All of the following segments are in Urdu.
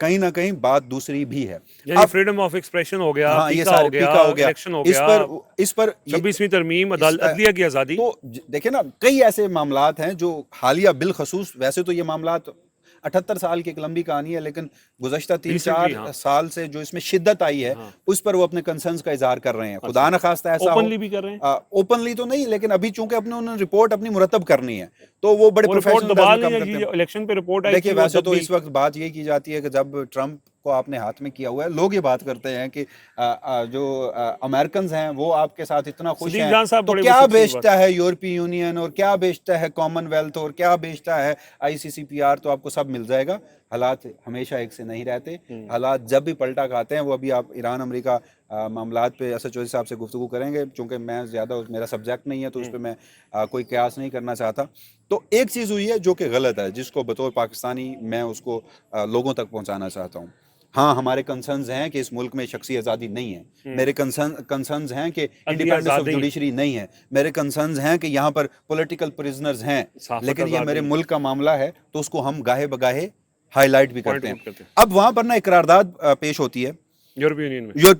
کہیں نہ کہیں بات دوسری بھی ہے. یعنی فریڈم آف ایکسپریشن ہو گیا, ہاں یہ پیکا سارے ہو گیا, پیکا ہو گیا, الیکشن ہو گیا, اس پر 26ویں ترمیم, عدلیہ کی آزادی. تو دیکھیں نا کئی ایسے معاملات ہیں جو حالیہ بالخصوص, ویسے تو یہ معاملات 78 سال کی ایک لمبی کہانی ہے, لیکن گزشتہ 3-4 سال سے جو اس میں شدت آئی ہے اس پر وہ اپنے کنسرنز کا اظہار کر رہے ہیں. خدا نخواستہ ایسا ہو, اوپنلی بھی کر رہے ہیں, اوپنلی تو نہیں, لیکن ابھی چونکہ انہوں نے رپورٹ اپنی مرتب کرنی ہے تو وہ بڑے پروفیشنل انداز میں کام کرتے ہیں. الیکشن پہ رپورٹ آئی دیکھیے ویسے تو اس وقت بات یہ کی جاتی ہے کہ جب ٹرمپ کو آپ نے ہاتھ میں کیا ہوا ہے, لوگ یہ بات کرتے ہیں کہ جو امریکنز ہیں وہ آپ کے ساتھ اتنا خوش ہیں, تو کیا بیچتا ہے یورپی یونین, اور کیا بیچتا ہے کامن ویلتھ, اور کیا بیچتا ہے ICCPR, تو آپ کو سب مل جائے گا. حالات ہمیشہ ایک سے نہیں رہتے, حالات جب بھی پلٹا کھاتے ہیں. وہ ابھی آپ ایران امریکہ معاملات پہ اسد چودھری صاحب سے گفتگو کریں گے, چونکہ میں زیادہ میرا سبجیکٹ نہیں ہے تو اس پہ میں کوئی قیاس نہیں کرنا چاہتا. تو ایک چیز ہوئی ہے جو کہ غلط ہے, جس کو بطور پاکستانی میں اس کو لوگوں تک پہنچانا چاہتا ہوں. ہاں ہمارے کنسرنز ہیں کہ اس ملک میں شخصی آزادی نہیں ہے, میرے کنسرنز ہیں کہ انڈیپینڈنس آف جوڈیشری نہیں ہے, میرے کنسرنز ہیں کہ یہاں پر پولیٹیکل پرزنرز ہیں, لیکن یہ میرے ملک کا معاملہ ہے تو اس کو ہم گاہے بگاہے ہائی لائٹ بھی کرتے ہیں. اب وہاں پر نا ایک قرارداد پیش ہوتی ہے یورپی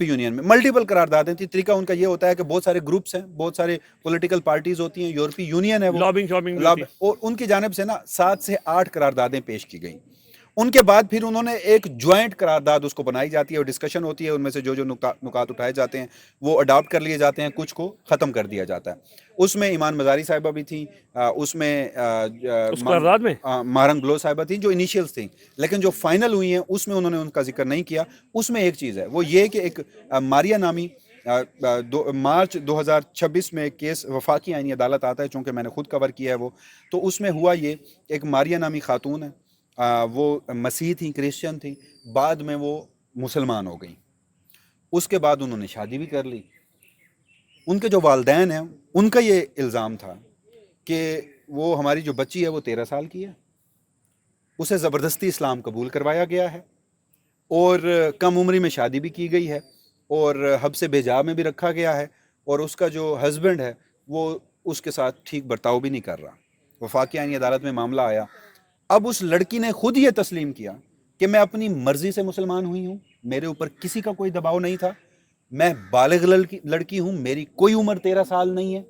یونین میں, ملٹیپل قراردادیں تھیں. طریقہ ان کا یہ ہوتا ہے کہ بہت سارے گروپس ہیں, بہت سارے پولیٹیکل پارٹیز ہوتی ہیں, یورپی یونین ہے وہ, اور ان کی جانب سے نا 7 سے 8 قراردادیں پیش کی گئیں. ان کے بعد پھر انہوں نے ایک جوائنٹ قرارداد اس کو بنائی جاتی ہے اور ڈسکشن ہوتی ہے, ان میں سے جو نکات اٹھائے جاتے ہیں وہ اڈاپٹ کر لیے جاتے ہیں, کچھ کو ختم کر دیا جاتا ہے. اس میں ایمان مزاری صاحبہ بھی تھیں, اس میں مارنگ بلو صاحبہ تھیں جو انیشیلز تھیں, لیکن جو فائنل ہوئی ہیں اس میں انہوں نے ان کا ذکر نہیں کیا. اس میں ایک چیز ہے, وہ یہ کہ ایک ماریا نامی مارچ 2026 میں کیس وفاقی آئینی عدالت آتا ہے, چونکہ میں نے خود کور کیا ہے وہ, تو اس میں ہوا یہ, ایک ماریا نامی خاتون ہے, وہ مسیح تھیں, کرسچن تھیں, بعد میں وہ مسلمان ہو گئیں. اس کے بعد انہوں نے شادی بھی کر لی. ان کے جو والدین ہیں ان کا یہ الزام تھا کہ وہ ہماری جو بچی ہے وہ 13 سال کی ہے, اسے زبردستی اسلام قبول کروایا گیا ہے, اور کم عمری میں شادی بھی کی گئی ہے, اور حبس بیجا میں بھی رکھا گیا ہے, اور اس کا جو ہسبینڈ ہے وہ اس کے ساتھ ٹھیک برتاؤ بھی نہیں کر رہا. وفاقی آئینی عدالت میں معاملہ آیا. اب اس لڑکی نے خود یہ تسلیم کیا کہ میں اپنی مرضی سے مسلمان ہوئی ہوں, میرے اوپر کسی کا کوئی دباؤ نہیں تھا, میں بالغ لڑکی ہوں, میری کوئی عمر 13 سال نہیں ہے,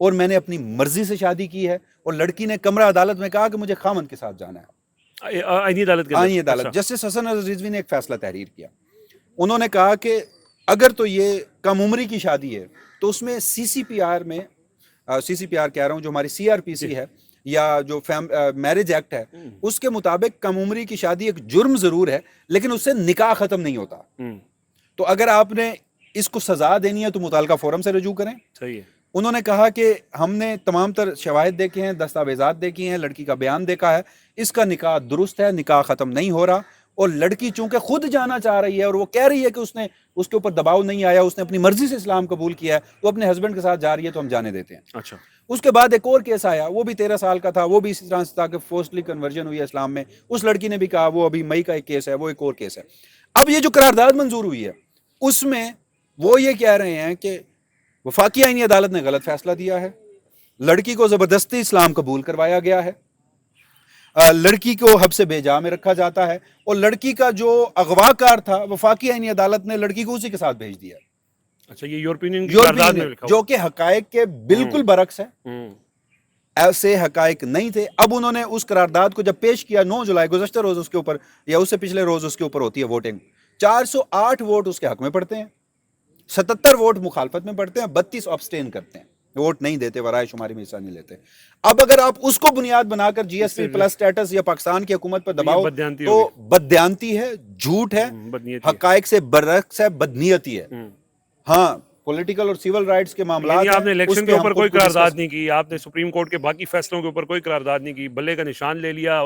اور میں نے اپنی مرضی سے شادی کی ہے. اور لڑکی نے کمرہ عدالت میں کہا کہ مجھے خامند کے ساتھ جانا ہے. آئینی عدالت جسٹس حسن رضوی نے ایک فیصلہ تحریر کیا. انہوں نے کہا کہ اگر تو یہ کم عمری کی شادی ہے تو اس میں CCPR میں, CCPR کہہ رہا ہوں جو ہماری CRPC ہے یا جو میرج ایکٹ ہے, اس کے مطابق کم عمری کی شادی ایک جرم ضرور ہے, لیکن اس سے نکاح ختم نہیں ہوتا. تو اگر آپ نے اس کو سزا دینی ہے تو متعلقہ فورم سے رجوع کریں. صحیح ہے. انہوں نے کہا کہ ہم نے تمام تر شواہد دیکھے ہیں, دستاویزات دیکھی ہیں, لڑکی کا بیان دیکھا ہے, اس کا نکاح درست ہے, نکاح ختم نہیں ہو رہا, اور لڑکی چونکہ خود جانا چاہ رہی ہے اور وہ کہہ رہی ہے کہ اس کے اوپر دباؤ نہیں آیا, اس نے اپنی مرضی سے اسلام قبول کیا ہے, وہ اپنے ہسبینڈ کے ساتھ جا رہی ہے تو ہم جانے دیتے ہیں. اچھا. اس کے بعد ایک اور کیس آیا, وہ بھی 13 سال کا تھا, وہ بھی اسی طرح سے تھا کہ فورسلی کنورژن ہوئی ہے اسلام میں. اس لڑکی نے بھی کہا, وہ ابھی مئی کا ایک کیس ہے, وہ ایک اور کیس ہے. اب یہ جو قرارداد منظور ہوئی ہے اس میں وہ یہ کہہ رہے ہیں کہ وفاقی آئینی عدالت نے غلط فیصلہ دیا ہے, لڑکی کو زبردستی اسلام قبول کروایا گیا ہے, لڑکی کو حبس بیجا میں رکھا جاتا ہے, اور لڑکی کا جو اغوا کار تھا وفاقی آئینی عدالت نے لڑکی کو اسی کے ساتھ بھیج دیا. اچھا, یہ یورپین جو کہ حقائق کے بالکل برعکس ہے, ایسے حقائق نہیں تھے. اب انہوں نے اس قرارداد کو جب پیش کیا 9 جولائی, گزشتہ روز اس کے اوپر یا اس سے پچھلے روز اس کے اوپر ہوتی ہے ووٹنگ, 408 ووٹ اس کے حق میں پڑتے ہیں, 77 ووٹ مخالفت میں پڑتے ہیں, 32 ابسٹین کرتے ہیں, ووٹ نہیں دیتے, ورائے شماری میں حصہ نہیں لیتے. اب اگر آپ اس کو بنیاد بنا کر GSP+ اسٹیٹس یا پاکستان کی حکومت پر دباؤ تو بددیانتی ہے, جھوٹ ہے, حقائق سے برعکس ہے, بدنیتی ہے. ہاں, پولیٹیکل اور سیول رائٹس کے معاملات آپ نے الیکشن کے اوپر کوئی قرارداد نہیں کی, آپ نے سپریم کورٹ کے باقی فیصلوں کے اوپر کوئی قرارداد نہیں کی, بلے کا نشان لے لیا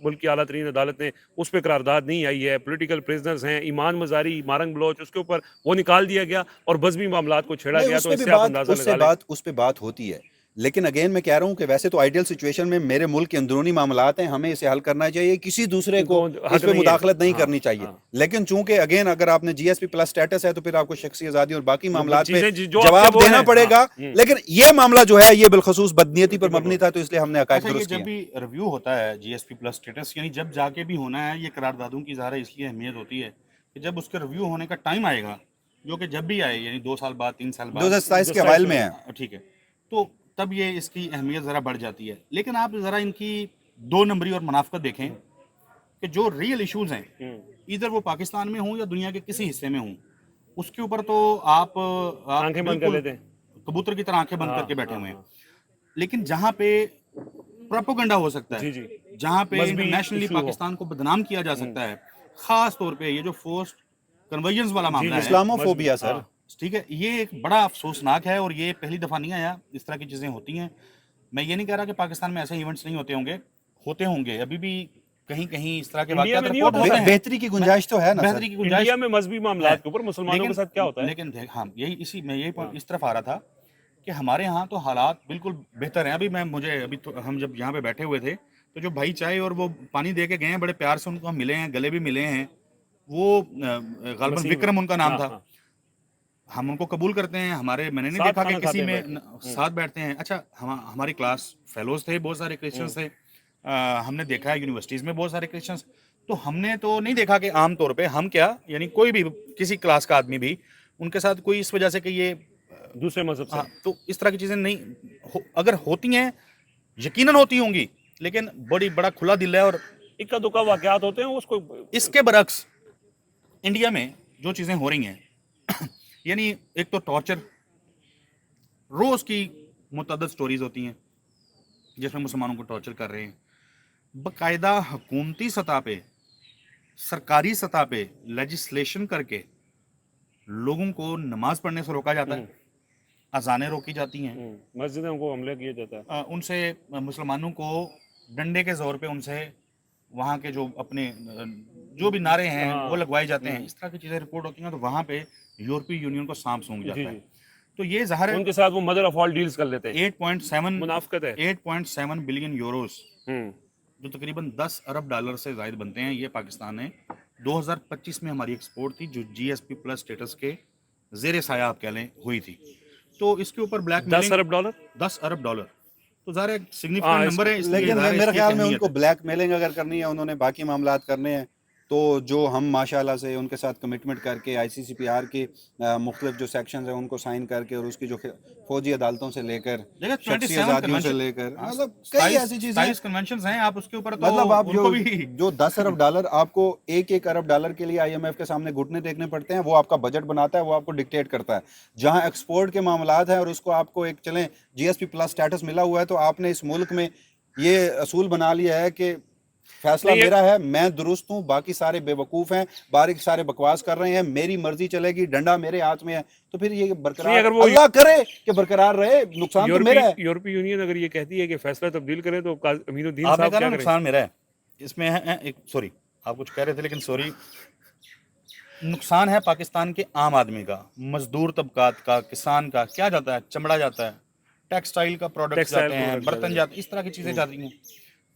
ملک کی اعلیٰ ترین عدالت نے, اس پہ قرارداد نہیں آئی ہے. پولیٹیکل پرزنرز ہیں, ایمان مزاری, مارنگ بلوچ, اس کے اوپر وہ نکال دیا گیا اور بزمی معاملات کو چھیڑا گیا. تو اس سے آپ اندازہ لگا لیں. اس پہ بات ہوتی ہے, لیکن اگین میں کہہ رہا ہوں کہ ویسے تو آئیڈیل سچویشن میں میرے ملک کے اندرونی معاملات ہیں, ہمیں اسے حل کرنا چاہیے, کسی دوسرے کو اس پہ مداخلت نہیں کرنی چاہیے. لیکن چونکہ اگین اگر آپ نے جی ایس پی پلس اسٹیٹس ہے تو پھر آپ کو شخصی آزادی اور باقی معاملات پہ جواب دینا پڑے گا. لیکن یہ معاملہ جو ہے یہ بالخصوص بدنیتی پر مبنی تھا, تو اس لیے ہم نے عقائد درست کیا. جب بھی ریویو ہوتا ہے جی ایس پی پلس اسٹیٹس, یعنی جب جا کے بھی ہونا ہے, یہ قراردادوں کی ظاہر اس لیے اہمیت ہوتی ہے کہ جب اس کے ریویو ہونے کا ٹائم آئے گا, جو کہ جب بھی آئے, یعنی 2 سال بعد 3 سال بعد 2027 کے اوائل میں ہے, ٹھیک ہے, تو تب یہ اس کی اہمیت ذرا بڑھ جاتی ہے. لیکن آپ ذرا ان کی 2 نمبری اور منافقت دیکھیں کہ جو ریئل ایشوز ہیں, ادھر وہ پاکستان میں ہوں یا دنیا کے کسی حصے میں ہوں, اس کے اوپر تو آپ آنکھیں بند کر لیتے ہیں, کبوتر کی طرح آنکھیں بند کر کے بیٹھے ہوئے ہیں. لیکن جہاں پہ پروپیگنڈا ہو سکتا ہے, جہاں پہ انٹرنیشنلی پاکستان کو بدنام کیا جا سکتا ہے, خاص طور پہ یہ جو فورسڈ کنورژنز والا معاملہ ہے, اسلاموفوبیا سر, ٹھیک ہے, یہ ایک بڑا افسوسناک ہے اور یہ پہلی دفعہ نہیں آیا, اس طرح کی چیزیں ہوتی ہیں. میں یہ نہیں کہہ رہا کہ پاکستان میں ایسے ایونٹس نہیں ہوتے ہوں گے, ابھی بھی کہیں کہیں اس طرح کے واقعات رپورٹ ہوتے ہیں. بہتری کی گنجائش تو ہے نا, بہتری کی گنجائش انڈیا میں مذہبی معاملات کے اوپر مسلمانوں کے ساتھ کیا ہوتا ہے. لیکن ہاں یہی اس طرف آ رہا تھا کہ ہمارے ہاں تو حالات بالکل بہتر ہیں. ہم جب یہاں پہ بیٹھے ہوئے تھے تو جو بھائی چائے اور وہ پانی دے کے گئے ہیں, بڑے پیار سے ان کو ہم ملے ہیں, گلے بھی ملے ہیں. وہ غالباً وکرم ان کا نام تھا, ہم ان کو قبول کرتے ہیں. میں نے نہیں دیکھا کہ کسی میں ساتھ بیٹھتے ہیں. اچھا, ہماری کلاس فیلوز تھے, بہت سارے کرسچنس تھے, ہم نے دیکھا ہے یونیورسٹیز میں بہت سارے کرسچنس, تو ہم نے تو نہیں دیکھا کہ عام طور پہ ہم کیا, یعنی کوئی بھی کسی کلاس کا آدمی بھی ان کے ساتھ کوئی اس وجہ سے کہ یہ دوسرے مذہب سے, تو اس طرح کی چیزیں نہیں, اگر ہوتی ہیں یقیناً ہوتی ہوں گی, لیکن بڑا کھلا دل ہے اور اکا دکا واقعات ہوتے ہیں. اس کو اس کے برعکس انڈیا میں جو چیزیں ہو رہی ہیں, یعنی ایک تو ٹارچر, روز کی متعدد سٹوریز ہوتی ہیں جس میں مسلمانوں کو ٹارچر کر رہے ہیں. باقاعدہ حکومتی سطح پہ, سرکاری سطح پہ لیجسلیشن کر کے لوگوں کو نماز پڑھنے سے روکا جاتا ہے, اذانیں روکی جاتی ہیں, مسجدوں کو حملہ کیا جاتا ہے, ان سے مسلمانوں کو ڈنڈے کے زور پہ ان سے وہاں کے جو اپنے جو بھی نعرے ہیں وہ لگوائے جاتے ہیں. اس طرح کی چیزیں رپورٹ ہوتی ہیں, تو وہاں پہ یورپی یونین کو سانپ سونگ جاتا ہے. تو یہ ظاہر ہے ان کے ساتھ وہ مدر آف آل ڈیلز کر لیتے ہیں. 8.7 منافقت ہے, 8.7 بلین یوروز, جو تقریباً 10 ارب ڈالر سے زائد بنتے ہیں, یہ پاکستان نے 2025 میں ہماری ایکسپورٹ تھی, جو جی ایس پی پلس اسٹیٹس کے زیر سایہ آپ کہہ لیں ہوئی تھی. تو اس کے اوپر بلیک میلنگ 10 ارب ڈالر تو ظاہر ایک سگنیفیکنٹ نمبر ہے. لیکن میرے خیال میں ان کو بلیک میلنگ اگر کرنی ہے, انہوں نے باقی معاملات کرنے ہیں, تو جو ہم ماشاءاللہ سے ان کے ساتھ کمٹمنٹ کر کے آئی سی سی پی آر کے مختلف جو سیکشنز ہیں ان کو سائن کر کے, اور اس کی جو فوجی عدالتوں سے لے کر شخصی آزادیوں سے لے کر, مطلب کئی ایسی چیزیں کنونشنز ہیں, آپ اس کے اوپر مطلب آپ جو 10 ارب ڈالر آپ کو 1 ارب ڈالر کے لیے آئی ایم ایف کے سامنے گھٹنے ٹیکنے پڑتے ہیں, وہ آپ کا بجٹ بناتا ہے, وہ آپ کو ڈکٹیٹ کرتا ہے. جہاں ایکسپورٹ کے معاملات ہیں اور اس کو آپ کو ایک چلیں جی ایس پی پلس اسٹیٹس ملا ہوا ہے, تو آپ نے اس ملک میں یہ اصول بنا لیا ہے کہ فیصلہ میرا ہے, میں درست ہوں, باقی سارے بے وقوف ہیں, باقی سارے بکواس کر رہے ہیں, میری مرضی چلے گی, ڈنڈا میرے ہاتھ میں ہے. تو پھر یہ برقرار, اللہ کرے کہ برقرار رہے, نقصان تو میرا ہے. یورپی یونین اگر یہ کہتی ہے کہ فیصلہ تبدیل کرے تو امین الدین صاحب کیا کریں؟ نقصان میرا ہے اس میں ہے. سوری, آپ کچھ کہہ رہے تھے, لیکن سوری, نقصان ہے پاکستان کے عام آدمی کا, مزدور طبقات کا, کسان کا. کیا جاتا ہے؟ چمڑا جاتا ہے, ٹیکسٹائل کا پروڈکٹ جاتے ہیں, برتن جاتے ہیں, اس طرح کی چیزیں جاتی ہیں.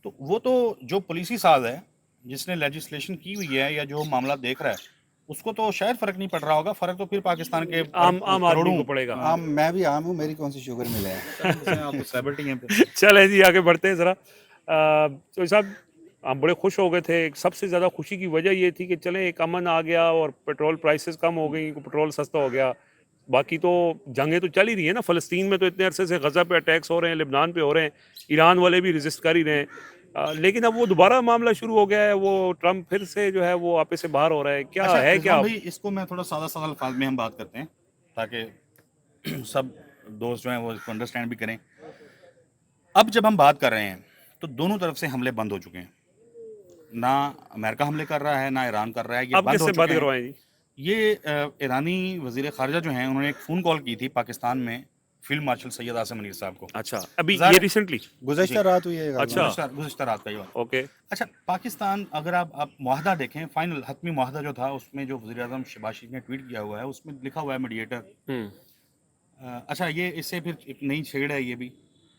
تو وہ تو جو پالیسی ساز ہے, جس نے لیجسلیشن کی ہوئی ہے, یا جو معاملہ دیکھ رہا ہے, اس کو تو شاید فرق نہیں پڑ رہا ہوگا. فرق تو پھر پاکستان کے عام آدمی کو پڑے گا. میں بھی عام ہوں, میری کون سی شوگر ملے ہے. چلیں جی, آگے بڑھتے ہیں ذرا. تو صاحب, ہم بڑے خوش ہو گئے تھے. سب سے زیادہ خوشی کی وجہ یہ تھی کہ چلیں ایک امن آ گیا اور پیٹرول پرائسز کم ہو گئی, پیٹرول سستا ہو گیا. باقی تو جنگیں تو چل ہی رہی ہیں نا, فلسطین میں تو اتنے عرصے سے غزہ پہ اٹیکس ہو رہے ہیں, لبنان پہ ہو رہے ہیں, ایران والے بھی ریزسٹ کر ہی رہے ہیں. لیکن اب وہ دوبارہ معاملہ شروع ہو گیا ہے, وہ ٹرمپ پھر سے جو ہے وہ آپے سے باہر ہو رہا ہے. کیا ہے کیا بھائی, اس کو میں تھوڑا سادہ الفاظ میں ہم بات کرتے ہیں تاکہ سب دوست جو ہیں وہ اس کو انڈرسٹینڈ بھی کریں. اب جب ہم بات کر رہے ہیں تو دونوں طرف سے حملے بند ہو چکے ہیں. نہ امریکہ حملے کر رہا ہے, نہ ایران کر رہا ہے. یہ اب بند کس ہو سے بات چکے کروائیں ہیں. جی؟ یہ ایرانی وزیر خارجہ جو ہیں, انہوں نے ایک فون کال کی تھی پاکستان میں فیلڈ مارشل سید عاصم منیر صاحب کو. اچھا, ابھی یہ ریسنٹلی گزشتہ رات ہوئی ہے. اچھا, گزشتہ رات کا یہ بات. اوکے. اچھا, پاکستان, اگر آپ معاہدہ دیکھیں, فائنل حتمی معاہدہ جو تھا, اس میں جو وزیر اعظم شہباز شریف نے ٹویٹ کیا ہوا ہے, اس میں لکھا ہوا ہے میڈیٹر. اچھا, یہ اس سے پھر ایک نئی چھیڑ ہے. یہ بھی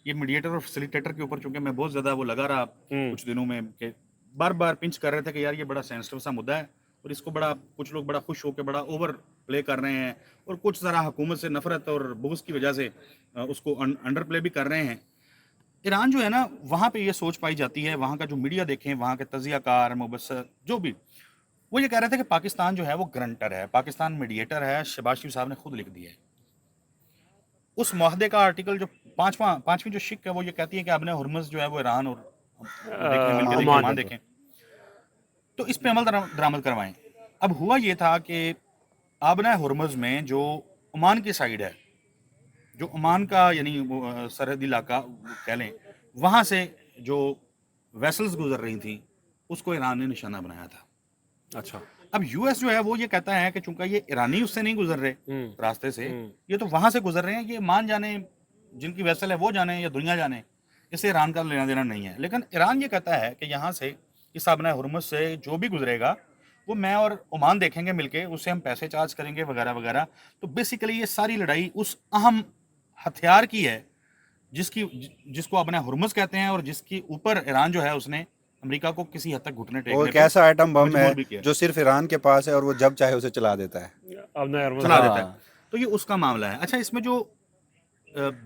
یہ میڈیٹر اور فیسیلیٹیٹر کے اوپر چونکہ میں بہت زیادہ وہ لگا رہا کچھ دنوں میں کہ بار بار پنچ کر رہے تھے کہ یار یہ بڑا سینسٹیو سا مدعا ہے اور اس کو بڑا کچھ لوگ بڑا خوش ہو کے بڑا اوور پلے کر رہے ہیں اور کچھ ذرا حکومت سے نفرت اور بغض کی وجہ سے اس کو انڈر پلے بھی کر رہے ہیں. ایران جو ہے نا وہاں پہ یہ سوچ پائی جاتی ہے, وہاں کا جو میڈیا دیکھیں, وہاں کے تجزیہ کار مبصر جو بھی, وہ یہ کہہ رہے تھے کہ پاکستان جو ہے وہ گرنٹر ہے, پاکستان میڈیٹر ہے. شہباز شریف صاحب نے خود لکھ دیا ہے اس معاہدے کا آرٹیکل جو پانچویں جو شق ہے وہ یہ کہتی ہے کہ ابن ہرمز جو ہے وہ ایران اور دیکھیں مل کے دیکھیں عمان دیکھیں تو اس پہ عمل درآمد کروائیں. اب ہوا یہ تھا کہ آبنہ ہرمز میں جو عمان کی سائیڈ ہے, جو عمان کا یعنی سرحدی علاقہ کہہ لیں, وہاں سے جو ویسلز گزر رہی تھیں اس کو ایران نے نشانہ بنایا تھا. اچھا, اب یو ایس جو ہے وہ یہ کہتا ہے کہ چونکہ یہ ایرانی اس سے نہیں گزر رہے راستے سے, یہ تو وہاں سے گزر رہے ہیں, یہ مان جانے جن کی ویسل ہے وہ جانے یا دنیا جانے, اس سے ایران کا لینا دینا نہیں ہے. لیکن ایران یہ کہتا ہے کہ یہاں سے اس آبنہ ہرمز سے جو بھی گزرے گا وہ میں اور عمان دیکھیں گے مل کے, اس سے ہم پیسے چارج کریں گے وغیرہ وغیرہ. تو بیسیکلی یہ ساری لڑائی اس اہم ہتھیار کی ہے جس کو اپنا ہرمز کہتے ہیں اور جس کے اوپر ایران جو ہے اس نے امریکہ کو کسی حد تک گھٹنے ٹیکنے وہ ایک ایسا ایٹم بم ہے مجبور بھی کیا, جو صرف ایران کے پاس ہے اور وہ جب چاہے اسے چلا دیتا ہے. چلا دیتا ہے. تو یہ اس کا معاملہ ہے. اچھا, اس میں جو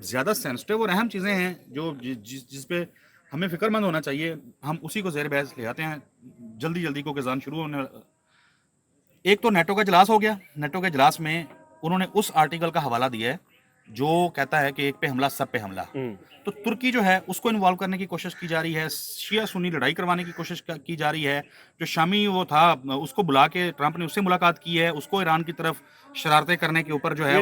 زیادہ سینسٹیو اور اہم چیزیں ہیں جو جس پہ ہمیں فکر مند ہونا چاہیے, ہم اسی کو زیر بحث لے آتے ہیں جلدی کو کہ اذان شروع ہونے. ایک تو نیٹو کا اجلاس ہو گیا. نیٹو کے اجلاس میں انہوں نے اس آرٹیکل کا حوالہ دیا ہے جو کہتا ہے کہ ایک پہ حملہ سب پہ حملہ. تو ترکی جو ہے اس کو انوالو کرنے کی کوشش کی جا رہی ہے, شیعہ سنی لڑائی کروانے کی کوشش کی جا رہی ہے. جو شامی وہ تھا اس کو بلا کے ٹرمپ نے اس سے ملاقات کی ہے, اس کو ایران کی طرف شرارتیں کرنے کے اوپر جو ہے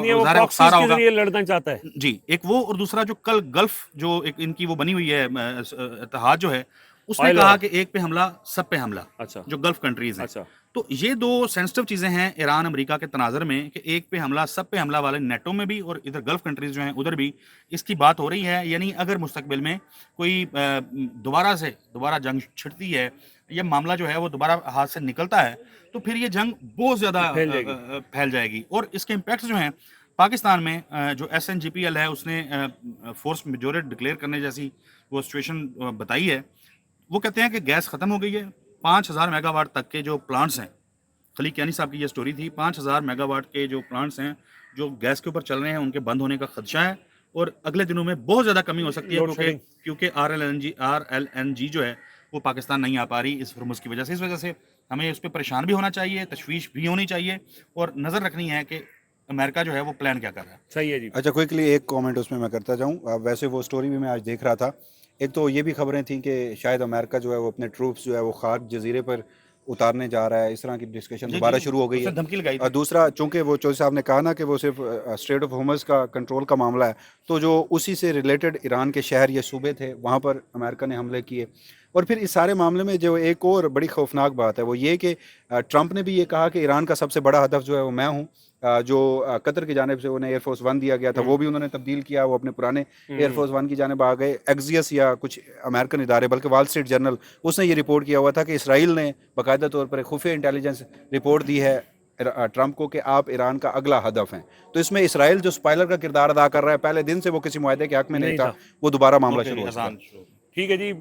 سارا ہوگا لڑنا چاہتا ہے. جی, ایک وہ, اور دوسرا جو کل گلف جو ایک ان کی وہ بنی ہوئی ہے اتحاد جو ہے, اس نے کہا کہ ایک پہ حملہ سب پہ حملہ, جو گلف کنٹریز ہیں. تو یہ دو سینسٹیو چیزیں ہیں ایران امریکہ کے تناظر میں کہ ایک پہ حملہ سب پہ حملہ والے نیٹو میں بھی اور ادھر گلف کنٹریز جو ہیں ادھر بھی اس کی بات ہو رہی ہے. یعنی اگر مستقبل میں کوئی دوبارہ جنگ چھڑتی ہے, یہ معاملہ جو ہے وہ دوبارہ ہاتھ سے نکلتا ہے, تو پھر یہ جنگ بہت زیادہ پھیل جائے گی. اور اس کے امپیکٹس جو ہیں پاکستان میں, جو SNGPL ہے اس نے فورس میجورٹ ڈکلیئر کرنے جیسی وہ سچویشن بتائی ہے. وہ کہتے ہیں کہ گیس ختم ہو گئی ہے. 5000 میگا واٹ تک کے جو پلانٹس ہیں, خلیق کیانی صاحب کی یہ سٹوری تھی, 5000 میگا واٹ کے جو پلانٹس ہیں جو گیس کے اوپر چل رہے ہیں ان کے بند ہونے کا خدشہ ہے, اور اگلے دنوں میں بہت زیادہ کمی ہو سکتی ہے کیونکہ RLNG جو ہے وہ پاکستان نہیں آ پا رہی اس ہرمز کی وجہ سے. اس وجہ سے ہمیں اس پہ پریشان بھی ہونا چاہیے, تشویش بھی ہونی چاہیے, اور نظر رکھنی ہے کہ امریکہ جو ہے وہ پلان کیا کر رہا ہے. صحیح ہے جی. اچھا, کوئکلی ایک کامنٹ اس میں کرتا جاؤں. ویسے وہ سٹوری بھی میں آج دیکھ رہا تھا. ایک تو یہ بھی خبریں تھیں کہ شاید امریکہ جو ہے وہ اپنے ٹروپس جو ہے وہ خارج جزیرے پر اتارنے جا رہا ہے, اس طرح کی ڈسکشن دوبارہ شروع ہو گئی ہے. اور دوسرا, چونکہ وہ چودھری صاحب نے کہا نا کہ وہ صرف اسٹریٹ آف ہارمز کا کنٹرول کا معاملہ ہے, تو جو اسی سے ریلیٹڈ ایران کے شہر یا صوبے تھے وہاں پر امریکہ نے حملے کیے. اور پھر اس سارے معاملے میں جو ایک اور بڑی خوفناک بات ہے وہ یہ کہ ٹرمپ نے بھی یہ کہا کہ ایران کا سب سے بڑا ہدف جو ہے وہ میں ہوں. جو قطر کی جانب سے انہیں ایئر فورس 1 دیا گیا تھا وہ بھی انہوں نے تبدیل کیا, وہ اپنے پرانے ایئر فورس 1 کی جانب آ گئے. ایکزیس یا کچھ امریکن ادارے, بلکہ وال اسٹریٹ جرنل, اس نے یہ رپورٹ کیا ہوا تھا کہ اسرائیل نے باقاعدہ طور پر ایک خفیہ انٹیلیجنس رپورٹ دی ہے ٹرمپ کو کہ آپ ایران کا اگلا ہدف ہیں. تو اس میں اسرائیل جو اسپائلر کا کردار ادا کر رہا ہے, پہلے دن سے وہ کسی معاہدے کے حق میں نہیں تھا, وہ دوبارہ معاملہ شروع ہو چکا. ٹھیک ہے جی.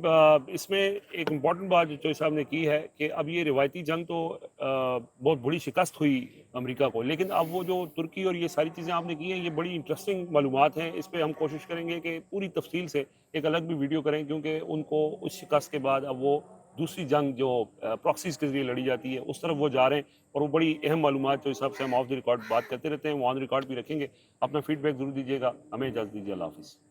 اس میں ایک امپورٹنٹ بات جو چوہدری صاحب نے کی ہے کہ اب یہ روایتی جنگ تو بہت بڑی شکست ہوئی امریکہ کو, لیکن اب وہ جو ترکی اور یہ ساری چیزیں آپ نے کی ہیں یہ بڑی انٹرسٹنگ معلومات ہیں. اس پہ ہم کوشش کریں گے کہ پوری تفصیل سے ایک الگ بھی ویڈیو کریں, کیونکہ ان کو اس شکست کے بعد اب وہ دوسری جنگ جو پراکسیز کے ذریعے لڑی جاتی ہے اس طرف وہ جا رہے ہیں, اور وہ بڑی اہم معلومات جو حساب سے ہم آف دی ریکارڈ بات کرتے رہتے ہیں وہ آن ریکارڈ بھی رکھیں گے. اپنا فیڈ بیک ضرور دیجیے گا. ہمیں اجازت دیجیے. اللہ حافظ.